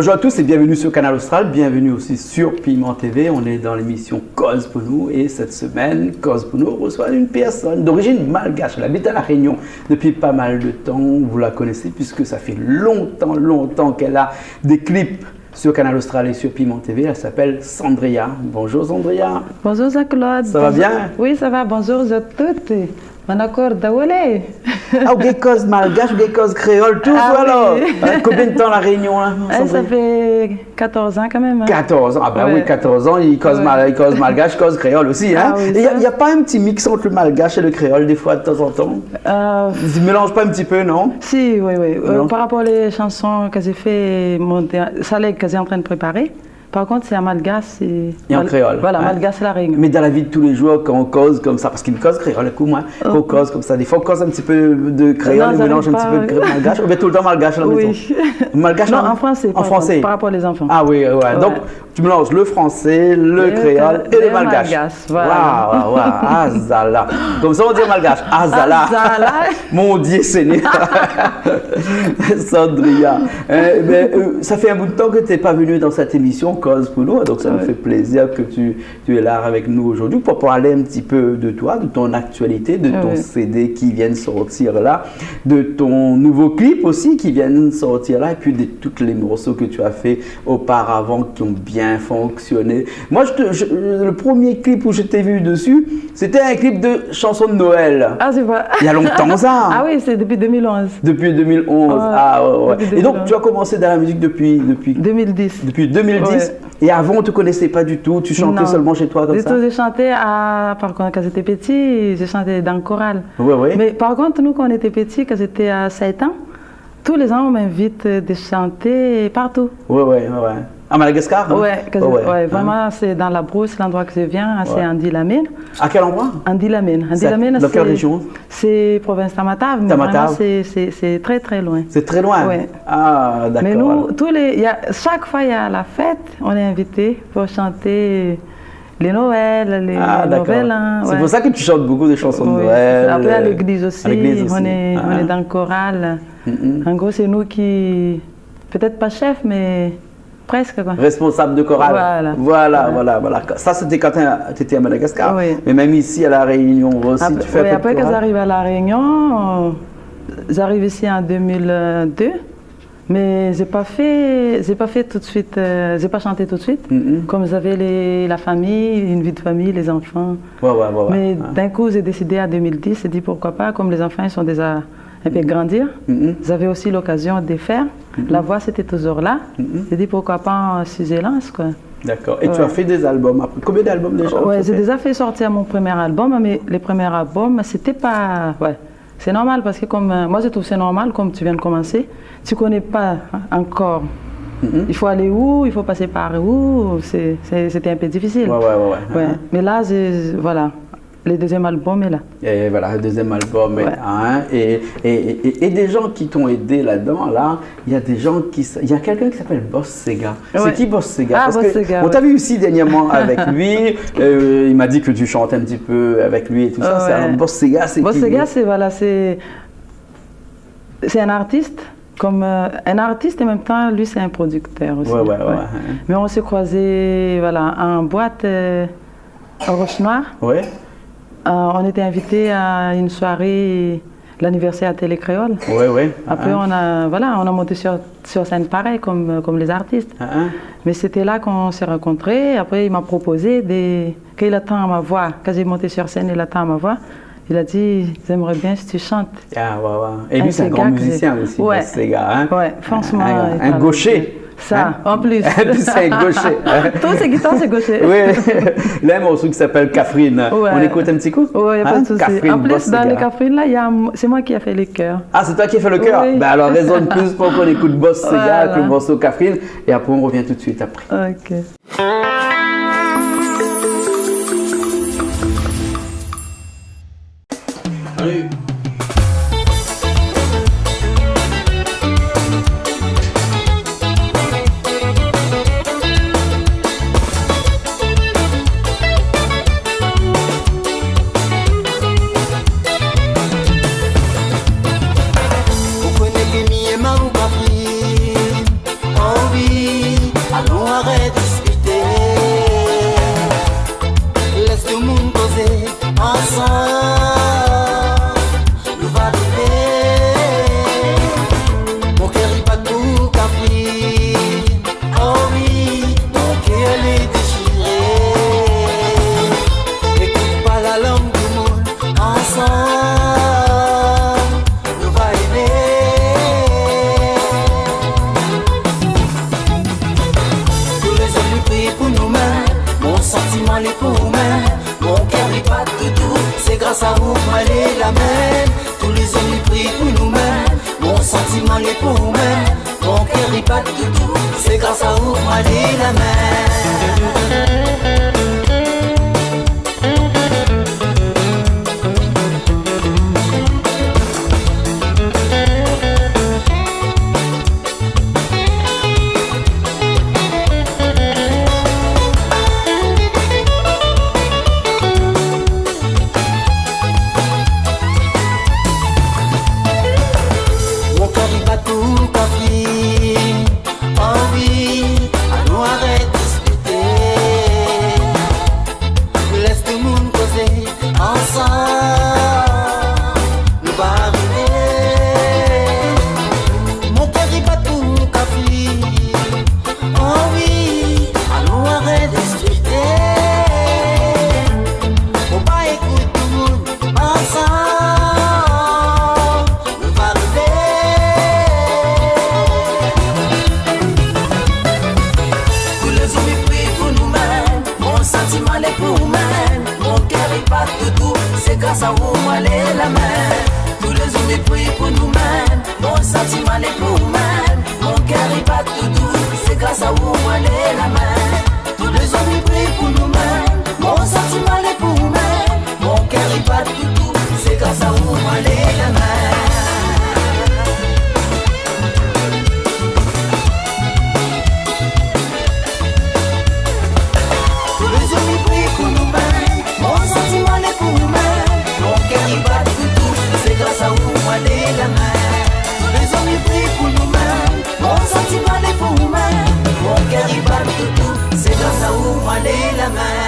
Bonjour à tous et bienvenue sur Canal Austral, bienvenue aussi sur Piment TV. On est dans l'émission Cause pour nous et cette semaine, Cause pour nous reçoit une personne d'origine malgache. Elle habite à La Réunion depuis pas mal de temps. Vous la connaissez puisque ça fait longtemps qu'elle a des clips sur Canal Austral et sur Piment TV. Elle s'appelle Sandria. Bonjour Sandria. Bonjour Claude. Ça va bien? Oui, ça va. Bonjour à toutes. Mon accord d'Awolé. Ah, vous avez cause malgache, vous avez cause créole, tout alors. Oui. Combien de temps La Réunion là, Ça fait 14 ans quand même. Hein. 14 ans, ah ben Ouais. oui, 14 ans, il cause, il cause malgache, cause créole aussi. Hein? Ah oui, Il n'y a pas un petit mix entre le malgache et le créole des fois de temps en temps? Ils ne mélangent pas un petit peu, non? Si, oui. Non. Par rapport aux chansons que j'ai fait, ça l'est que j'ai en train de préparer. Par contre, c'est en malgache Et en créole. Voilà, hein? malgache La Réunion. Mais dans la vie de tous les jours, quand on cause comme ça, parce qu'il cause créole, coup, moi, on cause comme ça. Des fois, on cause un petit peu de créole, Non, on mélange un petit peu de malgache. On met tout le temps malgache à la maison. Oui. Malgache Non, là? en français. En français. Par rapport aux enfants. Ah oui, ouais. Donc, tu mélanges le français, le créole et le malgache. Voilà. Waouh. Azala. Comme ça, on dit malgache. Azala. Azala. Mon Dieu Seigneur. Sandria. Ça fait un bout de temps que tu n'es pas venu dans cette émission Cause pour nous. Donc, ça me fait plaisir que tu es là avec nous aujourd'hui pour parler un petit peu de toi, de ton actualité, de ton CD qui vient de sortir là, de ton nouveau clip aussi qui vient de sortir là, et puis de tous les morceaux que tu as fait auparavant qui ont bien fonctionné. Moi, le premier clip où je t'ai vu dessus, c'était un clip de chanson de Noël. Ah, c'est vrai. Il y a longtemps ça. Ah oui, c'est depuis 2011. Depuis 2011. Ouais. Depuis Et donc, 2011. tu as commencé dans la musique depuis 2010. depuis 2010. Ouais. Et avant, on ne te connaissait pas du tout. Tu chantais Non. seulement chez toi comme ça. J'ai chanté par contre, quand j'étais petit, j'ai chanté dans le choral. Oui. Mais par contre, nous, quand on était petits, quand j'étais à 7 ans, tous les ans, on m'invite de chanter partout. Oui. À Madagascar? Hein? Ouais, vraiment, c'est dans la brousse, l'endroit que je viens, c'est Andy-Lamine. À quel endroit? Andy-Lamine. Dans quelle région? C'est province Tamatave, mais Tamatave. vraiment, c'est très loin. C'est très loin? Ouais. Ah, d'accord. Mais nous, chaque fois il y a la fête, on est invité pour chanter les Noëls, les Nouvelles. Hein, c'est pour ça que tu chantes beaucoup de chansons de Noël. Après, à l'église aussi, on est dans le choral. En gros, c'est nous qui, peut-être pas chef, mais presque quoi. Responsable de chorale. Voilà. Ça, c'était quand tu étais à Madagascar. Oui. Mais même ici, à La Réunion aussi, Après, tu fais un peu de après que chorale. j'arrive à La Réunion, j'arrive ici en 2002. Mais j'ai pas fait tout de suite, j'ai pas chanté tout de suite. Comme j'avais la famille, une vie de famille, les enfants. Ouais. Mais d'un coup, j'ai décidé en 2010, j'ai dit pourquoi pas, comme les enfants ils sont déjà un peu grandir, j'avais aussi l'occasion de faire. La voix c'était toujours là. J'ai dit pourquoi pas si je lance quoi. D'accord. Et tu as fait des albums après. Combien d'albums déjà? Ouais, j'ai déjà fait sortir mon premier album, mais les premiers albums, c'était pas. Ouais. C'est normal parce que moi je trouve c'est normal comme tu viens de commencer, tu connais pas encore. Il faut aller où, il faut passer par où, c'était un peu difficile. Ouais. Mais là, voilà, le deuxième album est là. Et voilà, le deuxième album est là. Et des gens qui t'ont aidé là-dedans, là, il y a des gens il y a quelqu'un qui s'appelle Boss Sega. C'est qui Boss Sega? Parce Boss que Sega, on t'a vu aussi dernièrement avec lui. Il m'a dit que tu chantes un petit peu avec lui et tout ça. Alors, Boss Sega, c'est qui? Boss Sega, c'est un artiste. Comme un artiste et en même temps, lui, c'est un producteur aussi. Ouais. Mais on s'est croisés en boîte au Roche-Noire. Ouais. On était invités à une soirée, l'anniversaire à Télé Créole. Ouais. Après, on a monté sur scène pareil, comme les artistes. Mais c'était là qu'on s'est rencontrés. Après, il m'a proposé, qu'il attend ma voix. Quand j'ai monté sur scène, il attend ma voix. Il a dit, j'aimerais bien si tu chantes. Et lui, c'est un grand musicien aussi, Boss Sega. Hein? Ouais, franchement. Un gaucher. Ça, en plus. C'est un gaucher. Tous ces guitares, c'est gaucher. Oui. Il a un morceau qui s'appelle Catherine. Ouais. On écoute un petit coup? Oui, pas de souci. Catherine, En plus, Boss dans Sega. les Catherine, là, c'est moi qui ai fait les chœurs. Ah, c'est toi qui as fait le chœur? Oui. Ben alors, raison de plus pour qu'on écoute Boss Sega avec le morceau Catherine. Et après, on revient tout de suite après. Ok. Allez. Ukweneke mie maruka free. Oh oui. ensemble, nous va donner. Mon cœur il bat tout Catherine. Oh oui, mon cœur est déchiré. Écoute pas la langue du monde, ensemble, nous va aimer. Tous les hommes nous prient pour nous-mêmes, mon sentiment est pour nous-mêmes. Mon cœur il bat tout, c'est grâce à vous moi les la main. Tous les hommes ils prient pour nous-mêmes, mon sentiment est pour nous-mêmes. Mon cœur il bat tout, c'est grâce à vous moi les la main. Mon cœur il bat tout Catherine. Oh oui, à nous arrête de discuter. Laisse tout le monde causer ensemble, nous va arriver. Mon cœur il bat tout Catherine. Oh oui, à nous arrête de discuter. Faut pas écouter tout le monde ensemble, nous va arriver. Tous les hommes ils prient pour nous-mêmes, mon sentiment est pour nous-mêmes. Mon cœur il bat tout, c'est grâce à vous moi les la main. Tous les hommes ils prient pour nous-mêmes, mon sentiment est pour nous-mêmes. Mon cœur il bat tout, c'est grâce à vous moi les la main. Tous les hommes ils prient pour nous-mêmes, mon sentiment est pour nous-mêmes. Mon cœur il bat tout, c'est grâce à vous moi les la main. Tous les hommes ils prient pour nous-mêmes, mon sentiment est pour nous-mêmes. Mon cœur il bat tout, c'est grâce à vous moi les la main. Tous les hommes ils prient pour nous-mêmes, mon sentiment est pour nous-mêmes. Mon cœur il bat tout, c'est grâce à vous moi les la main.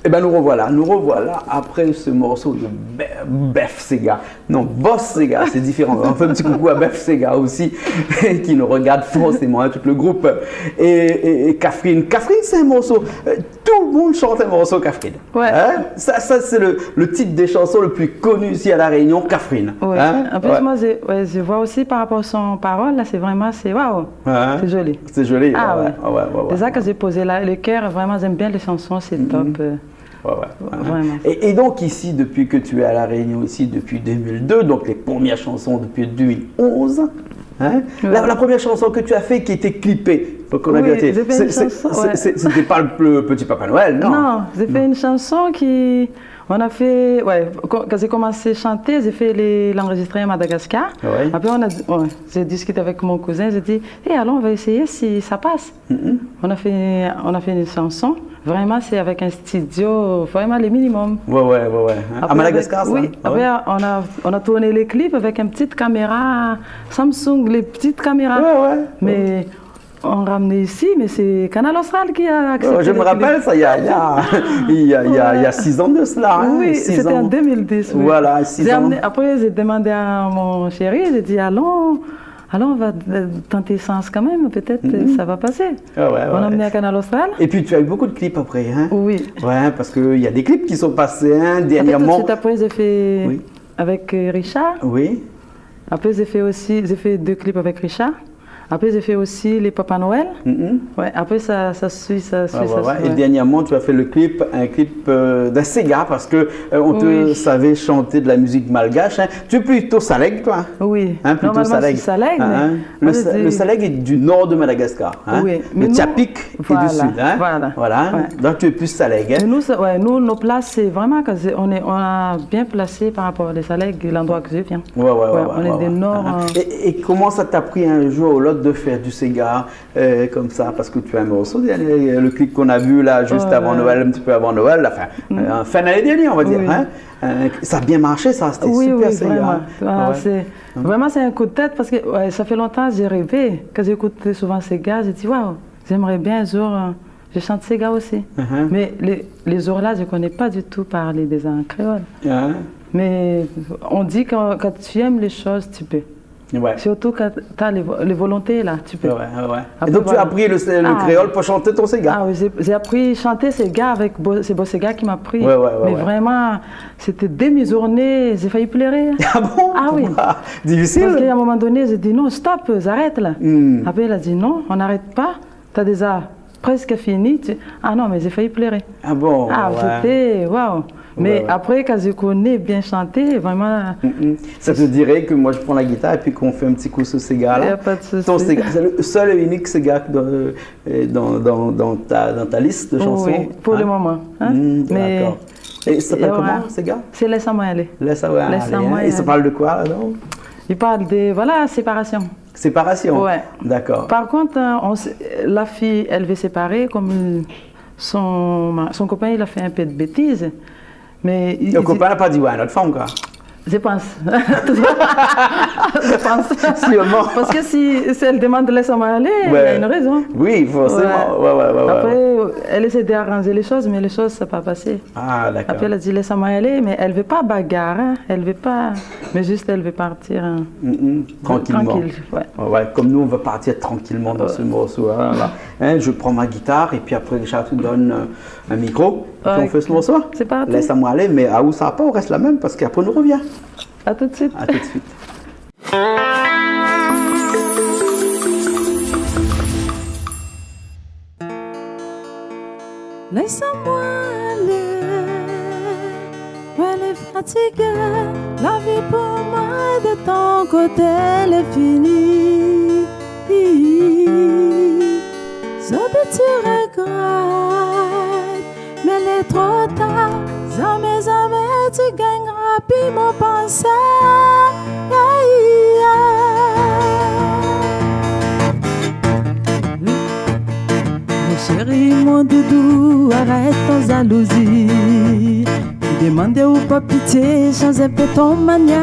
Eh bien, nous revoilà après ce morceau de Bef Sega. Non, Boss Sega, c'est différent. On fait un petit coucou à Bef Sega aussi, qui nous regarde forcément, hein, tout le groupe. Et Catherine. Catherine, c'est un morceau. Tout le monde chante un morceau, Catherine. Ouais. Hein? Ça c'est le titre des chansons le plus connu ici à La Réunion, Catherine. Ouais. Hein? En plus, Ouais. moi, je vois aussi par rapport à son parole, là, c'est vraiment, waouh, Hein? c'est joli. C'est joli. Ah ouais. Ouais. C'est ça que j'ai posé là, le cœur, vraiment, j'aime bien les chansons, c'est top. Ouais. Vraiment. Et donc ici, depuis que tu es à La Réunion, ici depuis 2002, donc les premières chansons depuis 2011, hein? Ouais. La première chanson que tu as fait qui était clippée, donc on a Oui, bien été- j'ai fait une chanson, ouais. c'était pas le petit Papa Noël, non? Non, j'ai fait une chanson qui... On a fait... Ouais, quand j'ai commencé à chanter, j'ai fait l'enregistrer à Madagascar. Ouais. Après, j'ai discuté avec mon cousin, j'ai dit, allons, on va essayer si ça passe. On a fait une chanson. Vraiment, c'est avec un studio, vraiment le minimum. Ouais. Hein? À Madagascar, ça? Oui, Ah ouais? après, on a tourné les clips avec une petite caméra Samsung, les petites caméras. Ouais. Mais on ramenait ici, mais c'est Canal Austral qui a accepté. Je me les rappelle, clips. ça, il y a 6 ans de cela. Hein? Oui, 6 c'était ans. en 2010. Oui. Voilà, 6 ans. Après, j'ai demandé à mon chéri, j'ai dit, allons, on va tenter sens quand même, peut-être ça va passer. Ouais. On a amené à Canal Austral. Et puis tu as eu beaucoup de clips après, hein? Oui. Ouais, parce qu'il y a des clips qui sont passés, hein, Après, tout de dernièrement. suite après, j'ai fait Oui. avec Richard. Oui. Après, j'ai fait 2 clips avec Richard. Après, j'ai fait aussi les Papa Noël. Ouais, après, ça suit. Et dernièrement, tu as fait un clip d'un Sega parce que on te savait chanter de la musique malgache. Hein. Tu es plutôt Saleg, toi? Oui, Hein, plutôt normalement, Saleg. c'est Saleg. Hein, le Saleg est du nord de Madagascar. Hein. Oui, mais Le nous- Tchapik est voilà, du sud. Hein. voilà. Ouais. Donc tu es plus Saleg. Hein. Mais nous, nos places, c'est vraiment on a bien placé par rapport à les Saleg, l'endroit que je viens. Ouais, on est des nord. Et comment ça t'a pris un jour ou l'autre de faire du Sega comme ça, parce que tu as un morceau, le clip qu'on a vu là juste avant Noël, un petit peu avant Noël, enfin, fin d'année dernière, on va dire. Hein? Ça a bien marché, ça, c'était super Sega. Vraiment. Voilà, Ouais. Vraiment, c'est un coup de tête parce que ça fait longtemps que j'ai rêvé. Quand j'écoutais souvent Sega, j'ai dit waouh, j'aimerais bien un jour, je chante Sega aussi. Mais les jours-là, je ne connais pas du tout parler des en créole. Mais on dit que quand tu aimes les choses, tu peux. Ouais. Surtout quand tu as les volontés, là, tu peux. Ouais. Après, Et donc, tu as appris le créole pour chanter ton Sega? Ah oui, j'ai appris à chanter Sega avec c'est Beau Sega qui m'a appris. Mais vraiment, c'était dès mes journées, j'ai failli pleurer. Ah bon? Ah oui. Difficile? Parce qu'à un moment donné, j'ai dit non, stop, j'arrête là. Après, elle a dit non, on n'arrête pas. Tu as déjà presque fini. Ah non, mais j'ai failli pleurer. Ah bon? C'était waouh. Mais après, quand je connais bien chanter, vraiment. Ça te dirait que moi je prends la guitare et puis qu'on fait un petit coup sur Sega là? Il n'y a pas de souci. Ton Sega, c'est le seul et unique Sega dans ta liste de chansons? Oui, pour le moment. Hein? D'accord. Et ça s'appelle comment, Sega? C'est Laisse-moi aller. Laisse-moi aller. Et ça parle de quoi alors? Il parle de, séparation. Séparation? Ouais. D'accord. Par contre, la fille, elle veut séparer, comme son copain, il a fait un peu de bêtises. Mais le copain n'a pas dit ouais à notre femme, quoi. Je pense. Je pense. Sûrement. Parce que si elle demande de laisser-moi aller, il y a une raison. Oui, forcément. Ouais. Après, elle essaie d'arranger les choses, mais les choses, ça n'a pas passé. Ah, d'accord. Après, elle a dit laisse-moi aller, mais elle ne veut pas bagarre. Hein. Elle veut pas. Mais juste, elle veut partir. Tranquillement. Tranquille, ouais. Comme nous, on va partir tranquillement dans ce morceau. Hein, je prends ma guitare et puis après, Richard te donne un micro. Et puis on fait ce morceau. C'est parti. Laisse-moi aller, mais à où ça va pas, on reste la même parce qu'après, on nous revient. À tout de suite. À tout de suite. Laisse-moi aller, elle est fatiguée, la vie pour moi de ton côté elle est finie. Je te regrette, mais il est trop tard, jamais tu gagneras puis mon pensée. Chérie, mon doudou, arrête ton jalousie. Demandez ou pas pitié, change un peu ton manière.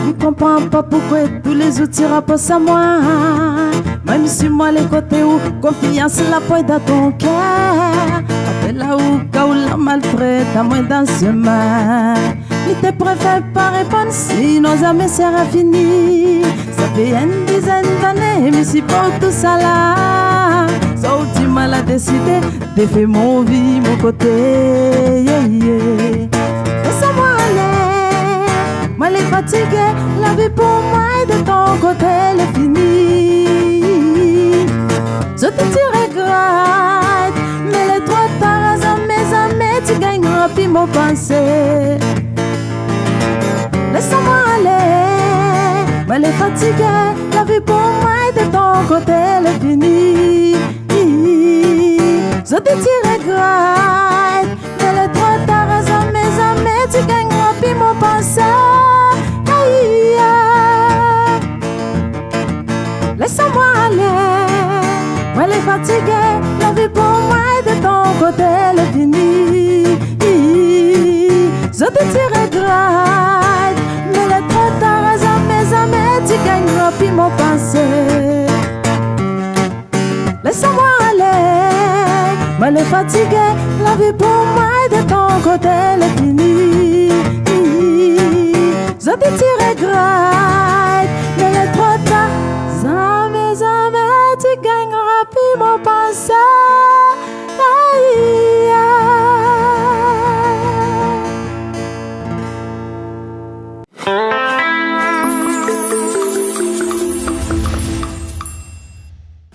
Je comprends pas pourquoi tous les outils rapportent à moi. Même si moi les côtés où confiance la pointe dans ton cœur. Appelle là où quand la maltraite à moins dans ce mal. Il te préfère pas répondre, sinon jamais sera fini. Ça fait une dizaine d'années, mais c'est pour tout ça là. Ça tu mal à décider de faire mon vie, mon côté. Laisse-moi aller, moi les fatiguée, la vie pour moi et de ton côté elle est finie. Je te regrette, mais les trois tard, jamais tu gagneras puis mon pensée. Laisse-moi aller, moi les fatiguée, la vie pour moi et de ton côté elle est finie. Je te regrette, mais les trois tard, jamais tu gagneras puis mon pensée. Laisse-moi aller, moi les fatiguée, la vie pour moi et de ton côté elle est finie. Je te regrette, mais les trois tard, jamais tu gagneras puis mon pensée. Laisse-moi aller, moi les fatiguée, la vie pour moi et de ton côté elle est finie. Je te regrette, mais les trois tard, jamais tu gagneras puis mon pensée.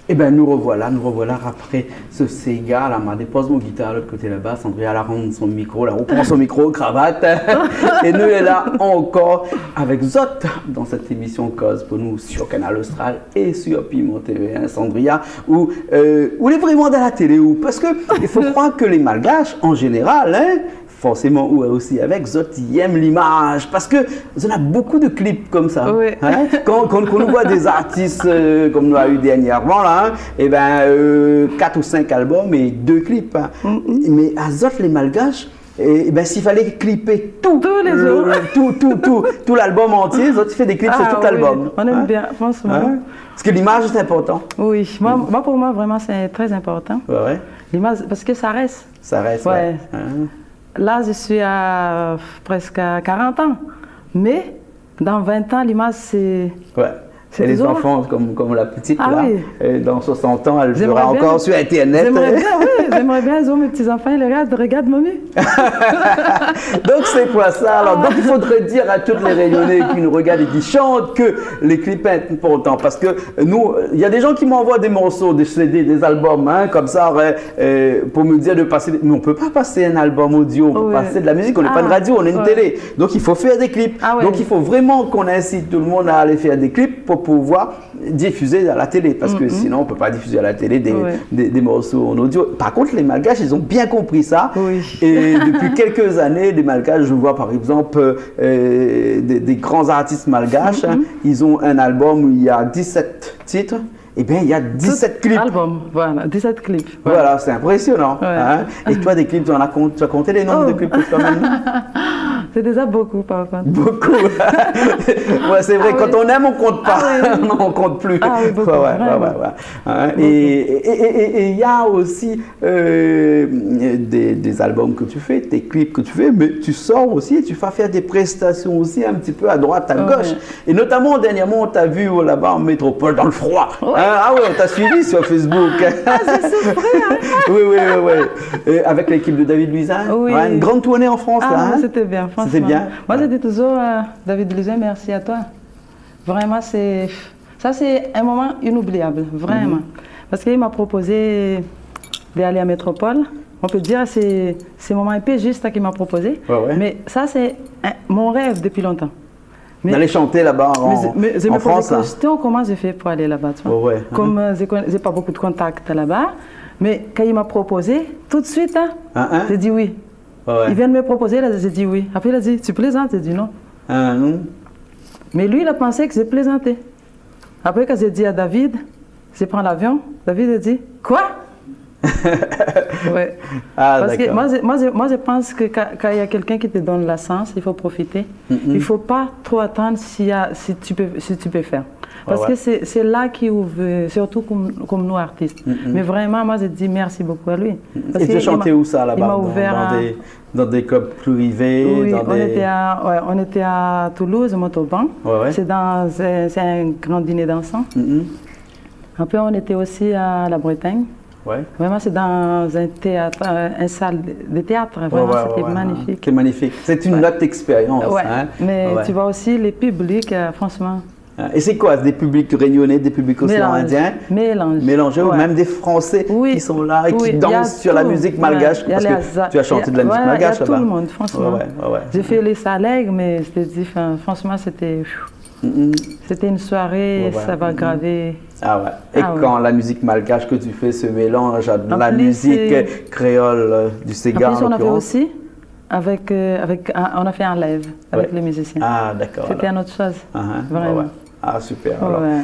Eh bien, nous revoilà après ce Sega. Là, je dépose mon guitare de l'autre côté là-bas. Sandria la rend son micro. Là, on prend son micro, cravate. Et nous, est là encore avec Zot dans cette émission Cause pour nous sur Canal Austral et sur Piment TV, hein, Sandria, où il est vraiment dans la télé. Parce qu'il faut croire que les Malgaches, en général, forcément ou aussi avec Zot, ils aiment l'image parce que on a beaucoup de clips comme ça. Oui. Hein? Quand on voit des artistes comme nous a eu dernièrement là, et ben 4 ou 5 albums et 2 clips. Hein. Mais à Zot les Malgaches, et ben s'il fallait clipper tout l'album entier, Zot fait des clips sur tout l'album. On aime bien, franchement. Hein? Parce que l'image c'est important. Oui, moi pour moi vraiment c'est très important. Ouais. L'image parce que ça reste. Ça reste. Ouais. Hein? Là, je suis à presque 40 ans. Mais dans 20 ans, l'image, c'est... Ouais. Et les enfants, comme la petite, là, oui. Dans 60 ans, elle verra encore sur Internet. J'aimerais bien, oui. J'aimerais bien, ils ont mes petits-enfants, ils regardent mamie. Donc, c'est quoi ça? Alors, donc, il faudrait dire à toutes les Réunionnais qui nous regardent et qui chantent que les clips sont importants. Parce que nous, il y a des gens qui m'envoient des morceaux, des CD, des albums, hein, comme ça, pour me dire de passer. Mais on ne peut pas passer un album audio, on peut passer de la musique, on n'est pas une radio, on est une télé. Donc, il faut faire des clips. Donc, il faut vraiment qu'on incite tout le monde à aller faire des clips pour pouvoir diffuser à la télé, parce que sinon on ne peut pas diffuser à la télé des morceaux en audio. Par contre, les Malgaches, ils ont bien compris ça. Et depuis quelques années, les Malgaches, je vois par exemple des grands artistes malgaches, hein, ils ont un album où il y a 17 titres. Eh bien, il y a 17 clips. Album, voilà, 17 clips. Voilà, c'est impressionnant. Hein? Et toi, des clips, tu as compté les nombres de clips quand même? C'est déjà beaucoup, par contre. Beaucoup. Ouais, c'est vrai, quand on aime, on compte pas. Non, on compte plus. Beaucoup, hein? Et il y a aussi des albums que tu fais, des clips que tu fais, mais tu sors aussi et tu vas faire des prestations aussi un petit peu à droite, à gauche. Et notamment, dernièrement, on t'a vu là-bas en métropole, dans le froid. Ah ouais, on t'a suivi sur Facebook. C'est souffré, hein? Oui. Avec l'équipe de David Luisin. Ouais, une grande tournée en France, là. Hein? C'était bien, franchement. C'était bien. Moi, j'étais toujours David Luisin, merci à toi. Vraiment, ça, c'est un moment inoubliable, vraiment. Parce qu'il m'a proposé d'aller à Métropole. On peut dire que c'est un moment un peu juste qu'il m'a proposé. Mais ça, c'est mon rêve depuis longtemps. D'aller chanter là-bas en France. Comment j'ai fait pour aller là-bas? Comme je n'ai pas beaucoup de contacts là-bas, mais quand il m'a proposé, tout de suite, j'ai dit oui. Il vient de me proposer, j'ai dit oui. Après, il a dit, tu plaisantes? J'ai dit non. Mais lui, il a pensé que j'ai plaisanté. Après, quand j'ai dit à David, je prends l'avion, David a dit, quoi? Parce que moi, je pense que quand il y a quelqu'un qui te donne la chance, il faut profiter. Il ne faut pas trop attendre si tu peux faire. Parce que c'est là qu'il ouvre, surtout comme nous artistes. Mais vraiment, moi, je dis merci beaucoup à lui. Parce et tu as chanté où ça là-bas? Il m'a ouvert dans des clubs privés? Oui, on était à Toulouse, au Montauban. C'est un grand dîner dansant. Après, on était aussi à la Bretagne. Vraiment, c'est dans un théâtre, une salle de théâtre. Vraiment, c'était magnifique. C'est magnifique. C'est une autre expérience. Hein? Mais tu vois aussi les publics, franchement. Et c'est quoi? Des publics réunionnais, des publics océans indiens? Mélangés, ou même des Français qui sont là et qui dansent sur la musique malgache? Parce que tu as chanté de la musique malgache là-bas. Tout le monde, franchement. J'ai fait les salègues, mais je te dis, franchement, c'était une soirée, ça va graver. Et quand la musique malgache que tu fais se mélange à la musique créole du Ségar. En plus, on a fait aussi, on a fait un live avec les musiciens. D'accord. C'était une autre chose, vraiment. Super.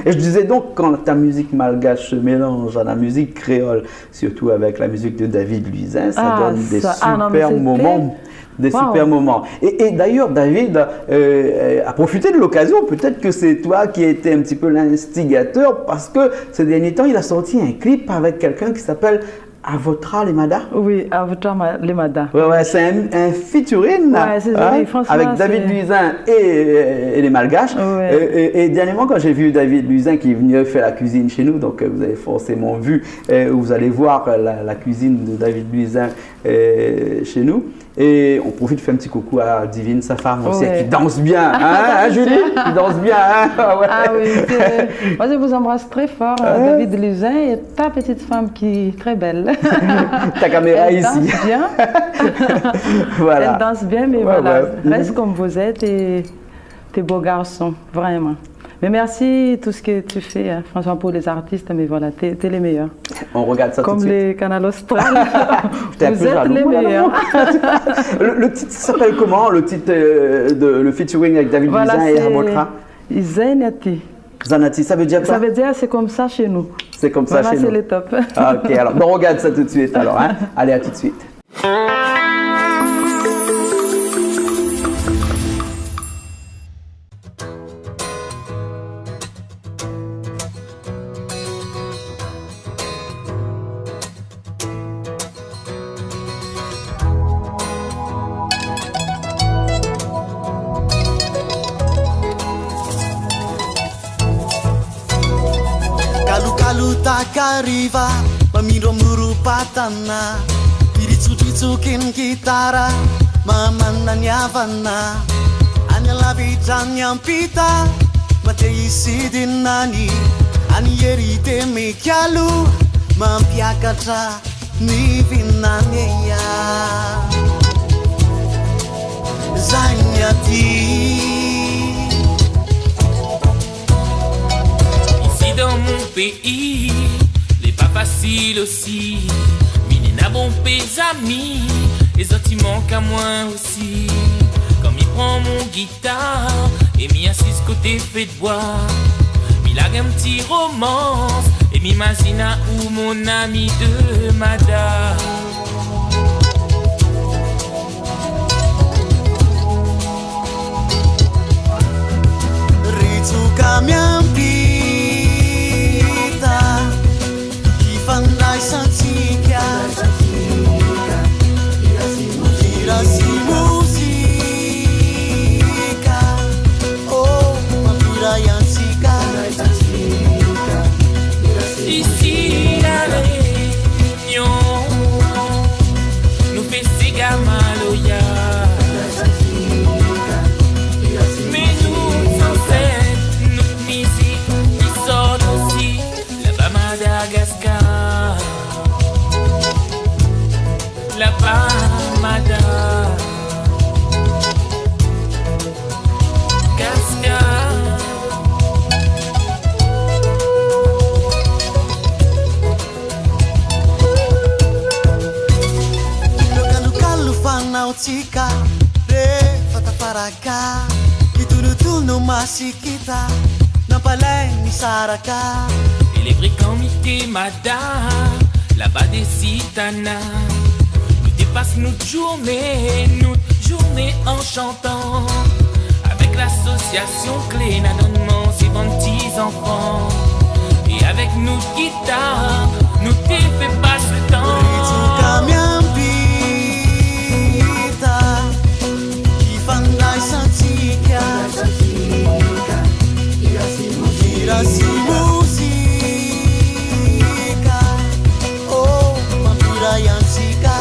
Et je disais donc, quand ta musique malgache se mélange à la musique créole, surtout avec la musique de David Luisin, ça donne des super moments. Super moments. Et d'ailleurs, David a profité de l'occasion. Peut-être que c'est toi qui as été un petit peu l'instigateur, parce que ces derniers temps, il a sorti un clip avec quelqu'un qui s'appelle Avotra Lemada. Oui, Avotra Lemada. C'est un featuring avec David Luisin et les Malgaches. Et dernièrement, quand j'ai vu David Luisin qui est venu faire la cuisine chez nous, donc vous avez forcément vu, vous allez voir la cuisine de David Luisin chez nous. Et on profite de faire un petit coucou à Divine, sa femme aussi, qui danse bien. Hein, Julie? Qui danse bien. Moi, je vous embrasse très fort, David Luisin, et ta petite femme qui est très belle. Ta caméra Elle ici. Danse bien. Elle danse bien, mais reste comme vous êtes et t'es beaux garçons, vraiment. Mais merci tout ce que tu fais, hein, franchement, pour les artistes, mais voilà, t'es les meilleurs. On regarde ça comme tout de suite. les Canal Austral, vous êtes jaloux. les meilleurs. Le titre s'appelle comment? Le titre le featuring avec David Luiz et Ramokra? Zanati. Zanati, ça veut dire quoi? Ça veut dire c'est comme ça chez nous. C'est comme ça voilà, chez nous. c'est les top. Ah, ok, alors on regarde ça tout de suite alors. Hein? Allez, à tout de suite. Takariva pamindro murupatana piritsuritsukin gitara mamana nyavana anyalavitran nyampita mateisidinani anierite mekialu mampiakatra nivinanyeya Zanyati. Dans mon pays, les pas faciles aussi. Mais n'a bon pays amis, les autres ils manquent à moi aussi. Comme il prend mon guitare et m'y assise côté fait de bois. Il a un petit romance et m'imagine où mon ami de Mada. Ritsuka miampi. Santika, irasi musika, oh, mampira yansika. Ici la réunion nous fait si gamaloya, mais nous sommes notre musique qui sort aussi là-bas Madagascar. La Pamada Cascade. Luka-luka fanautika rehefa tafaraka kitulutulu masy kita nampalay misaraka. Et les brigands mités Mada là-bas des citanas passe notre journée en chantant avec l'association Clé Nadonnement, ces bons petits enfants. Et avec notre guitare, nous t'y fait passer le temps. Ritsuka miampita, kifandai santika, irasi musika, oh, mampira yansika.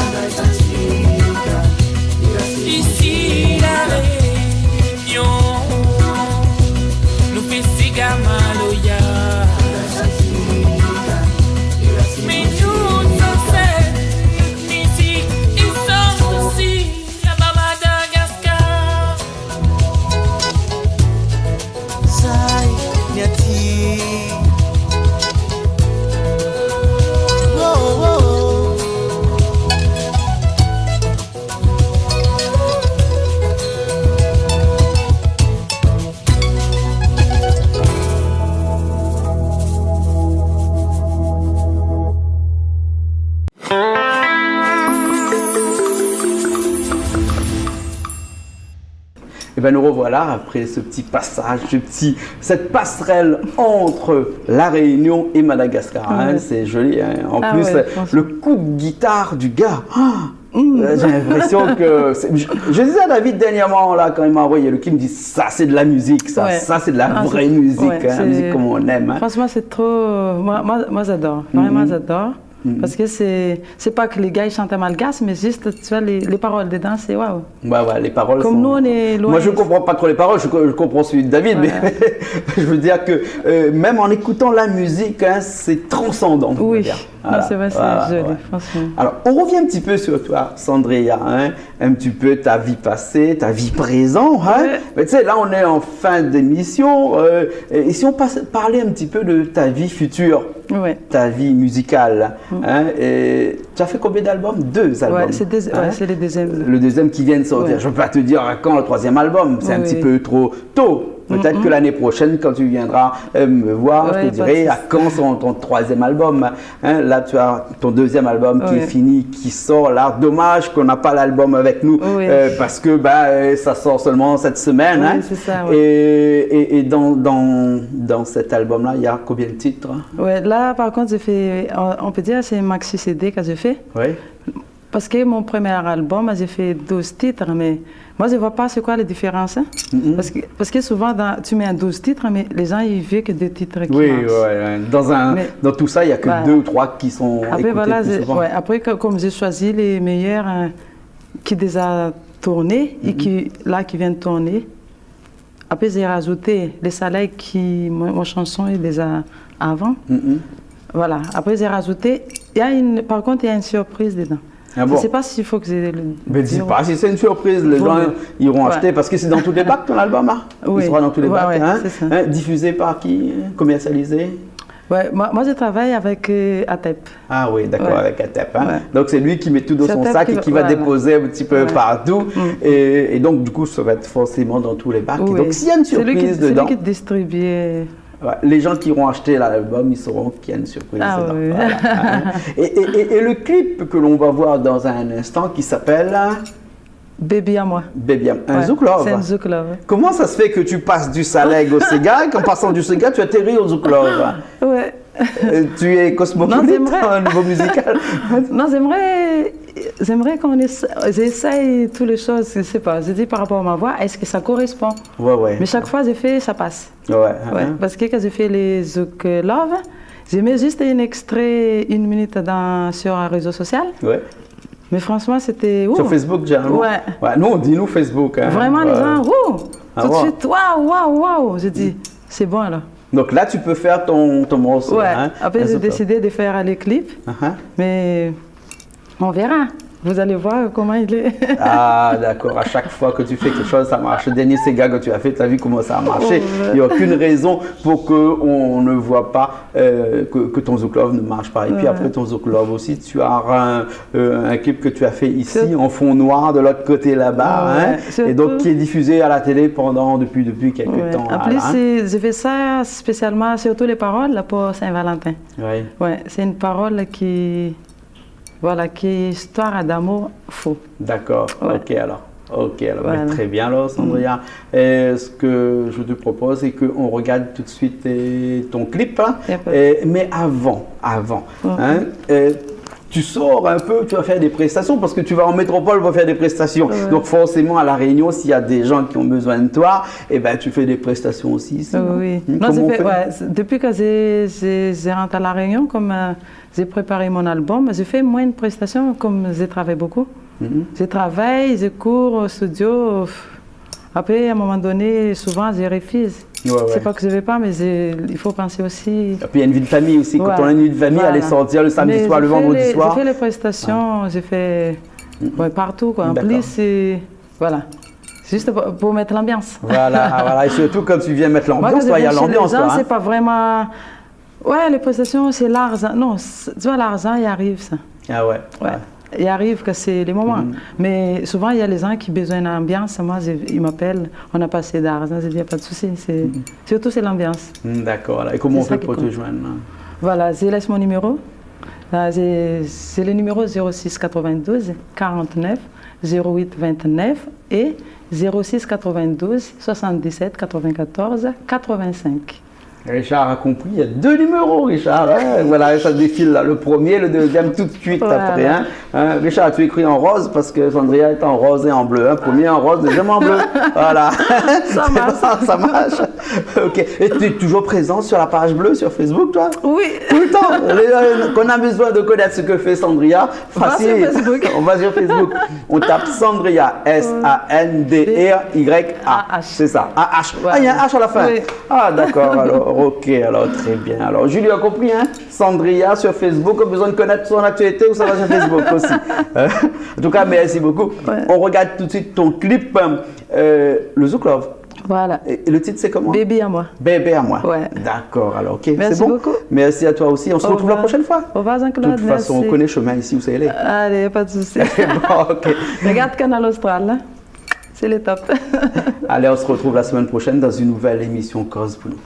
Ici la réunion nous fait si gamaloya. Mais nous sommes faits ici, ils sont aussi là-bas Madagascar. Zanyati. Et bien nous revoilà après ce petit passage, cette passerelle entre La Réunion et Madagascar. Hein, c'est joli. Hein. En plus, le coup de guitare du gars. J'ai l'impression que... Je disais à David dernièrement, là, quand il m'a envoyé le clip, il me dit ça c'est de la musique, ça c'est de la vraie musique, hein, la musique comme on aime. Hein. Franchement c'est trop... Moi j'adore, vraiment j'adore. Parce que c'est pas que les gars ils chantent malgache, mais juste tu vois, les paroles dedans, c'est waouh. Ouais, les paroles comme sont... nous on est loin. Moi je comprends pas trop les paroles, je comprends celui de David, mais je veux dire que même en écoutant la musique, hein, c'est transcendant. Oui. Voilà, c'est vrai, c'est voilà, joli, ouais. franchement. Alors, on revient un petit peu sur toi, Sandria, hein, un petit peu ta vie passée, ta vie présente. Hein. Ouais. Mais tu sais, là, on est en fin d'émission. Et si on parlait un petit peu de ta vie future, Ouais. ta vie musicale, hein, et tu as fait combien d'albums? 2 albums. Ouais, c'est hein. les deuxièmes. Le deuxième qui vient de sortir. Ouais. Je ne peux pas te dire quand le 3e album, c'est un Oui. petit peu trop tôt. Peut-être que l'année prochaine, quand tu viendras me voir, Ouais, je te pas dirai de à quand sera ton 3e album. Hein, là, tu as ton 2e album qui est Ouais. fini, qui sort là. Dommage qu'on n'a pas l'album avec nous Oui. parce que ça sort seulement cette semaine. Oui, hein. c'est ça, oui. Et dans cet album-là, il y a combien de titres? Ouais, là, par contre, j'ai fait, on peut dire, c'est un maxi CD que j'ai fait. Oui. Parce que mon premier album, j'ai fait 12 titres, mais moi, je ne vois pas c'est quoi la différence. Hein? Parce que souvent, tu mets un 12 titres, mais les gens, ils veulent que 2 titres qui Oui, marchent. ouais. Mais- Dans tout ça, il n'y a que Voilà. 2 ou 3 qui sont Après, écoutés voilà, plus souvent. après comme j'ai choisi les meilleurs qui déjà tourné et qui viennent tourner, après, j'ai rajouté les soleils mon chanson est déjà avant. Voilà, après, j'ai rajouté. Par contre, il y a une surprise dedans. Ah Je bon? ne sais pas s'il faut que j'ai le. Mais dis dire. pas, si c'est une surprise, les Bon, gens mais- iront Ouais. acheter parce que c'est dans tous les bacs ton album, hein? Oui. Il sera dans tous les Ouais, bacs, ouais, hein? c'est ça. Hein, diffusé par qui? Commercialisé? Ouais, moi, je travaille avec ATEP. Ah oui, d'accord, Ouais. avec Atep. Hein? Ouais. Donc c'est lui qui met tout dans C'est son Atep sac et qui qui va- va voilà. déposer un petit peu Ouais. partout. Et donc du coup, ça va être forcément dans tous les bacs. Et Oui. donc s'il y a une C'est lui surprise qui- dedans, C'est lui qui distribue. ouais, les gens qui iront acheter l'album, ils sauront qu'il y a une surprise Ah dedans. oui. Voilà, hein. Et le clip que l'on va voir dans un instant qui s'appelle Baby à moi. Baby, un Ouais, Zouk Love. C'est un Zouk Love. Comment ça se fait que tu passes du Saleg au Sega et qu'en passant du Sega, tu atterris au Zouk Love? Ouais. Tu es cosmopolite Non, j'aimerais. au niveau musical? Non, j'aimerais qu'on j'essaye toutes les choses, je sais pas. Je dis par rapport à ma voix, est-ce que ça correspond? Ouais. Mais chaque fois, j'ai fait, ça passe. Ouais. Ouais. Parce que quand j'ai fait les Zouk Love, j'ai mis juste un extrait, 1 minute sur un réseau social. Ouais. Mais franchement, c'était... Sur Facebook, généralement? Ouais. Nous, on dit nous Facebook. Hein. Vraiment, les Ouais. gens, Ah tout de ouais. suite, waouh. J'ai dit, c'est bon alors. Donc là, tu peux faire ton morceau. Ouais. Hein. Après, Un j'ai Zouk Love. décidé de faire les clips, Uh-huh. mais on verra. Vous allez voir comment il est. Ah, d'accord. À chaque fois que tu fais quelque chose, ça marche. Le dernier Sega que tu as fait, tu as vu comment ça a marché. Ouais. Il n'y a aucune raison pour qu'on ne voit pas que ton Zouk Love ne marche pas. Et puis Ouais. après ton Zouk Love aussi, tu as un clip que tu as fait ici, C'est- en fond noir, de l'autre côté là-bas. Ouais, hein. surtout- Et donc, qui est diffusé à la télé depuis quelques Ouais. temps. En voilà, plus, hein. j'ai fait ça spécialement, surtout les paroles là, pour Saint-Valentin. Oui. Ouais, c'est une parole qui est histoire d'amour faux. D'accord, Ouais. ok alors. Voilà. Mais très bien alors Sandria. Et ce que je te propose, c'est qu'on regarde tout de suite ton clip. Hein. Y a pas- Mais avant, hein, tu sors un peu, tu vas faire des prestations parce que tu vas en métropole pour faire des prestations. Ouais. Donc forcément à La Réunion, s'il y a des gens qui ont besoin de toi, eh ben, tu fais des prestations aussi ici. non? Oui. Hmm, Non, comment on j'ai fait, fait? ouais, depuis que j'ai rentré à La Réunion, comme j'ai préparé mon album, j'ai fait moins de prestations comme j'ai travaillé beaucoup. Mhm. Je travaille, je cours au studio. Après, à un moment donné, souvent, je refuse. Ouais, ouais. C'est pas que je ne vais pas, mais il faut penser aussi. Et puis il y a une vie de famille aussi. Quand Ouais. on a une vie de famille, Voilà. aller sortir le samedi Mais soir, le j'ai fait vendredi soir. J'ai fait les prestations, j'ai fait partout. Quoi. En D'accord. plus, voilà. C'est juste pour mettre l'ambiance. Voilà. Et surtout quand tu viens mettre Moi, l'ambiance, quand il y a je viens chez l'ambiance. les gens, quoi, hein. c'est pas vraiment. Ouais, les prestations, c'est l'argent. Non, tu vois, l'argent, il arrive, ça. Ah ouais. Ouais. Il arrive que c'est les moments. Mhm. Mais souvent, il y a les gens qui ont besoin d'ambiance. Moi, ils m'appellent, on a pas assez d'argent. Je dis, il n'y a pas de souci. Surtout, c'est l'ambiance. D'accord. Et comment on C'est ça fait qui pour te compte. joindre? Voilà, je laisse mon numéro. Là, c'est le numéro 06 92 49 08 29 et 06 92 77 94 85. Richard a compris, il y a 2 numéros, Richard. Hein. Voilà, ça défile là. Le premier, le deuxième tout de suite Voilà. après. Hein. Richard, tu écris en rose parce que Sandria est en rose et en bleu. Hein. Premier en rose, deuxième en bleu. Voilà. Ça marche. Ça marche. Ok. Et tu es toujours présent sur la page bleue sur Facebook, toi? Oui, Tout le temps. Qu'on a besoin de connaître ce que fait Sandria. On va sur Facebook. On va sur Facebook. On tape Sandria. S-A-N-D-R-Y-A. A-H. C'est ça. A-H. Ouais. Ah, il y a un H à la fin. Oui. Ah, d'accord. Alors, Ok, alors très bien. Alors, Julie a compris, hein? Cendria sur Facebook, a besoin de connaître son actualité ou ça va sur Facebook aussi. En tout cas, merci beaucoup. Ouais. On regarde tout de suite ton clip, le Zouk Love. Voilà. Et le titre, c'est comment? Bébé à moi. Bébé à moi. Ouais. D'accord, alors ok, Merci c'est bon. beaucoup. Merci à toi aussi. On se Au retrouve la revoir. prochaine fois. Au revoir, De Jean-Claude. toute façon, on merci. connaît le chemin ici où c'est allé. Allez, pas de souci. Bon, ok. Regarde Canal Austral, là. C'est le top. Allez, on se retrouve la semaine prochaine dans une nouvelle émission Cause pour nous.